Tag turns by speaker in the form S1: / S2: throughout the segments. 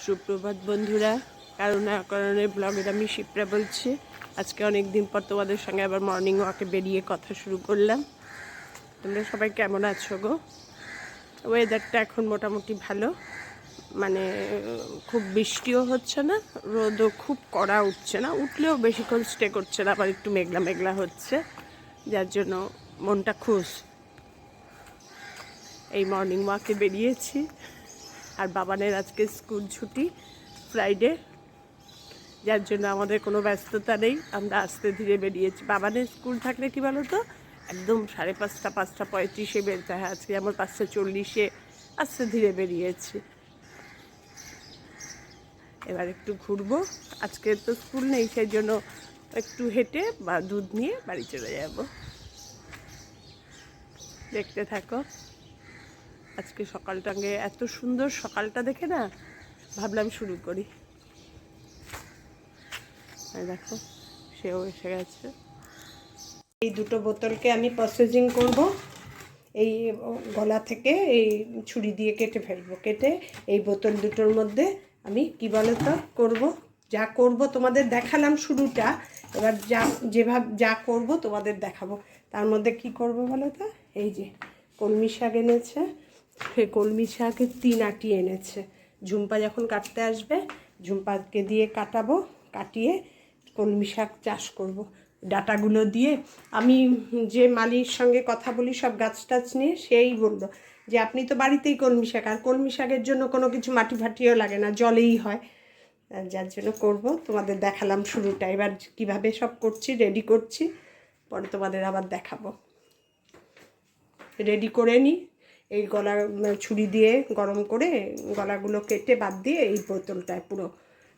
S1: সুপ্রভাত বন্ধুরা, কারণে অকারণে ব্লগের আমি শিপ্রা বলছি। আজকে অনেক দিন পর তোমাদের সঙ্গে আবার মর্নিং ওয়াকে বেরিয়ে কথা শুরু করলাম। তোমরা সবাই কেমন আছো গো? ওয়েদারটা এখন মোটামুটি ভালো, মানে খুব বৃষ্টিও হচ্ছে না, রোদও খুব কড়া উঠছে না, উঠলেও বেশিক্ষণ স্টে করছে না, আবার একটু মেঘলা মেঘলা হচ্ছে, যার জন্য মনটা খুশ। এই মর্নিং ওয়াকে বেরিয়েছি। আর বাবানের আজকে স্কুল ছুটি, ফ্রাইডে, যার জন্য আমাদের কোনো ব্যস্ততা নেই। আমরা আস্তে ধীরে বেরিয়েছি। বাবানের স্কুল থাকলে কি বলো তো, একদম 5:30 5:35 বেরোতে হয়। আজকে আমার 5:40 আস্তে ধীরে বেরিয়েছি। এবার একটু ঘুরবো। আজকে তো স্কুল নেই, সেই জন্য একটু হেঁটে বা দুধ নিয়ে বাড়ি চলে যাব। দেখতে থাকো। আজকে সকালটাকে এত সুন্দর, সকালটা দেখে না ভাবলাম শুরু করি। দেখো, সেও এসে গেছে। এই দুটো বোতলকে আমি প্রসেসিং করব। এই গলা থেকে এই ছুরি দিয়ে কেটে ফেলবো। কেটে এই বোতল দুটোর মধ্যে আমি কি বলো তো করবো, যা করব তোমাদের দেখালাম শুরুটা। এবার যা করব তোমাদের দেখাবো। তার মধ্যে কি করব বলো তো, এই যে কলমি শাক এনেছে, সেই কলমি শাকের 3 আটি এনেছে। ঝুম্পা যখন কাটতে আসবে, ঝুম্পাকে দিয়ে কাটাবো, কাটিয়ে কলমি শাক চাষ করব। ডাটাগুলো দিয়ে আমি যে মালির সঙ্গে কথা বলি সব গাছ টাছ নিয়ে, সেই বললো যে আপনি তো বাড়িতেই কলমি শাক, আর কলমি শাকের জন্য কোনো কিছু মাটি ফাটিও লাগে না, জলেই হয়। যার জন্য করব। তোমাদের দেখালাম শুরুটা। এবার কিভাবে সব করছি, রেডি করছি, পরে তোমাদের আবার দেখাবো। রেডি করে নিই। এই গলা ছুরি দিয়ে গরম করে গলাগুলো কেটে বাদ দিয়ে এই বোতলটায় পুরো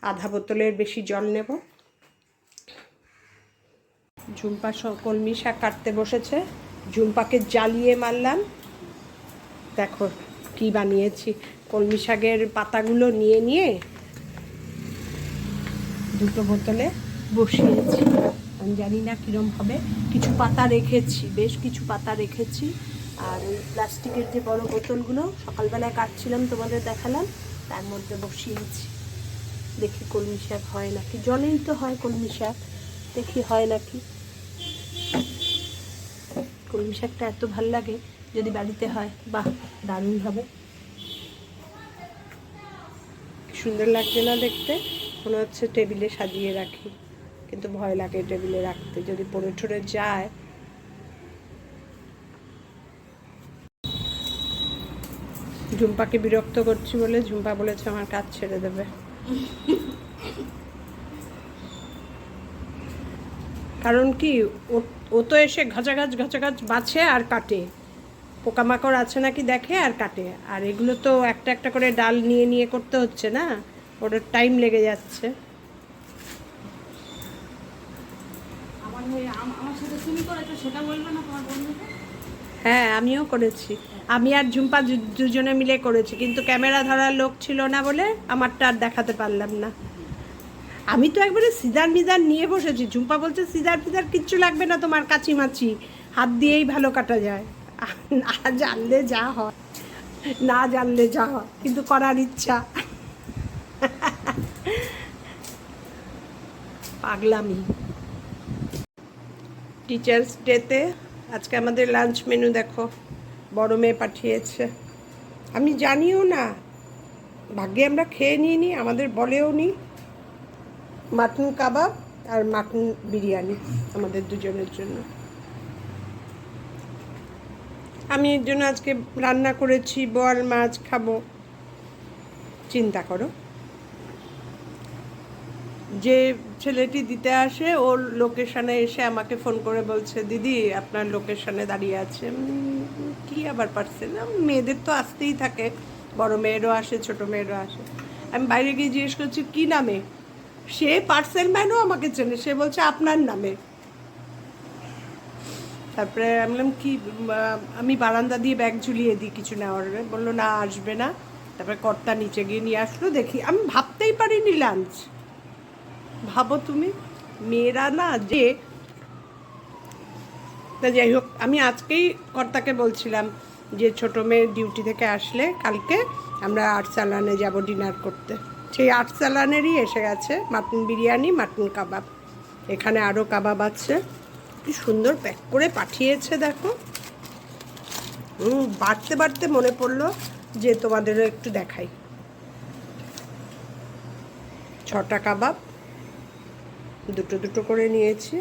S1: আধা বোতলের বেশি জল নেব। ঝুম্পা কলমি শাক কাটতে বসেছে। ঝুম্পাকে জ্বালিয়ে মারলাম। দেখো কি বানিয়েছি। কলমি শাকের পাতাগুলো নিয়ে নিয়ে দুটো বোতলে বসিয়েছি। আমি জানি না কীরম হবে। কিছু পাতা রেখেছি, বেশ কিছু পাতা রেখেছি। আর ওই প্লাস্টিকের যে বড় বোতলগুলো সকালবেলায় কাটছিলাম, তোমাদের দেখালাম, তার মধ্যে বসিয়েছি। দেখি কলমি শাক হয় নাকি। জলেই তো হয় কলমি শাক, দেখি হয় নাকি। কলমি শাকটা এত ভাল লাগে, যদি বাড়িতে হয় বাহ, দারুণ হবে। সুন্দর লাগছে না দেখতে? মনে হচ্ছে টেবিলে সাজিয়ে রাখি, কিন্তু ভয় লাগে টেবিলে রাখতে, যদি পড়ে ঠরে যায়। ঝুম্পাকে বিরক্ত করছি বলে ঝুম্পা বলেছে আমার কাজ ছেড়ে দেবে। কারণ কি, ও তো এসে ঘাচাঘাচ বাছে আর কাটে। পোকামাকড় আছে নাকি দেখে আর কাটে। আর এগুলো তো একটা একটা করে ডাল নিয়ে নিয়ে করতে হচ্ছে না, ওর টাইম লেগে যাচ্ছে। হ্যাঁ, আমিও করেছি। আমি আর ঝুম্পা দুজনে মিলে করেছি, কিন্তু ক্যামেরা ধরার লোক ছিল না বলে আমারটা আর দেখাতে পারলাম না। আমি তো একবারে সিজার মিজার নিয়ে বসেছি। ঝুম্পা বলছে সিজার ফিজার কিচ্ছু লাগবে না, তোমার কাচি মাছি হাত দিয়েই ভালো কাটা যায়। না জানলে যা হয়, না জানলে যা হয়, কিন্তু করার ইচ্ছা। পাগলামি। টিচার্স ডেতে আজকে আমাদের লাঞ্চ মেনু দেখো, বড় মেয়ে পাঠিয়েছে। আমি জানিও না, ভাগ্যে আমরা খেয়ে নিই, আমাদের বলেও নি। মাটন কাবাব আর মাটন বিরিয়ানি আমাদের দুজনের জন্য। আমি এর জন্য আজকে রান্না করেছি বোয়াল মাছ খাবো। চিন্তা করো, যে ছেলেটি দিতে আসে ওর লোকেশানে এসে আমাকে ফোন করে বলছে দিদি আপনার লোকেশানে দাঁড়িয়ে আছে। কি আবার পার্সেল, মেয়েদের তো আসতেই থাকে, বড় মেয়েরও আসে, ছোট মেয়েরও আসে। আমি বাইরে গিয়ে জিজ্ঞেস করছি কী নামে, সে পার্সেল ম্যানও আমাকে চেনে, সে বলছে আপনার নামে। তারপরে আমি বললাম কি, আমি বারান্দা দিয়ে ব্যাগ ঝুলিয়ে দিই কিছু নেওয়ার, বললো না আসবে না। তারপরে কর্তা নিচে গিয়ে নিয়ে আসলো। দেখি, আমি ভাবতেই পারিনি লাঞ্চ। ভাবো তুমি, মেয়েরা না যে। তা যাই হোক, আমি আজকেই কর্তাকে বলছিলাম যে ছোটো মেয়ে ডিউটি থেকে আসলে কালকে আমরা আর্সালানে যাব ডিনার করতে। সেই আর্টসালানেরই এসে গেছে মাটন বিরিয়ানি, মাটন কাবাব। এখানে আরও কাবাব আছে, কি সুন্দর প্যাক করে পাঠিয়েছে দেখো। বাড়তে বাড়তে মনে পড়লো যে তোমাদেরও একটু দেখাই। 6টা কাবাব, দুটো দুটো করে নিয়েছি।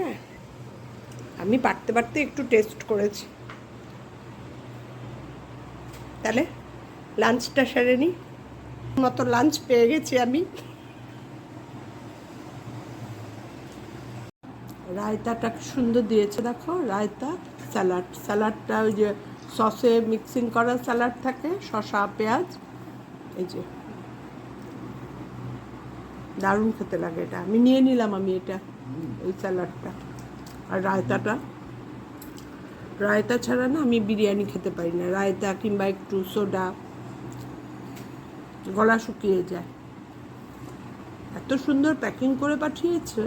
S1: আমি বাড়তে বাড়তে একটু টেস্ট করেছি। তাহলে লাঞ্চটা সেরে নিই। মতো লাঞ্চ পেয়ে গেছি আমি। রায়তাটা সুন্দর দিয়েছে দেখো, রায়তা, স্যালাড। স্যালাডটা ওই যে সসে মিক্সিং করা স্যালাড থাকে, শসা পেঁয়াজ, এই যে দারুণ খেতে লাগে এটা। আমি নিয়ে নিলাম এটা, এই স্যালাডটা। আর রায়তা ছাড়া না আমি বিরিয়ানি খেতে পারি না। রায়তা কিংবা একটু সোডা, গলা শুকিয়ে যায়। এত সুন্দর প্যাকিং করে পাঠিয়েছে।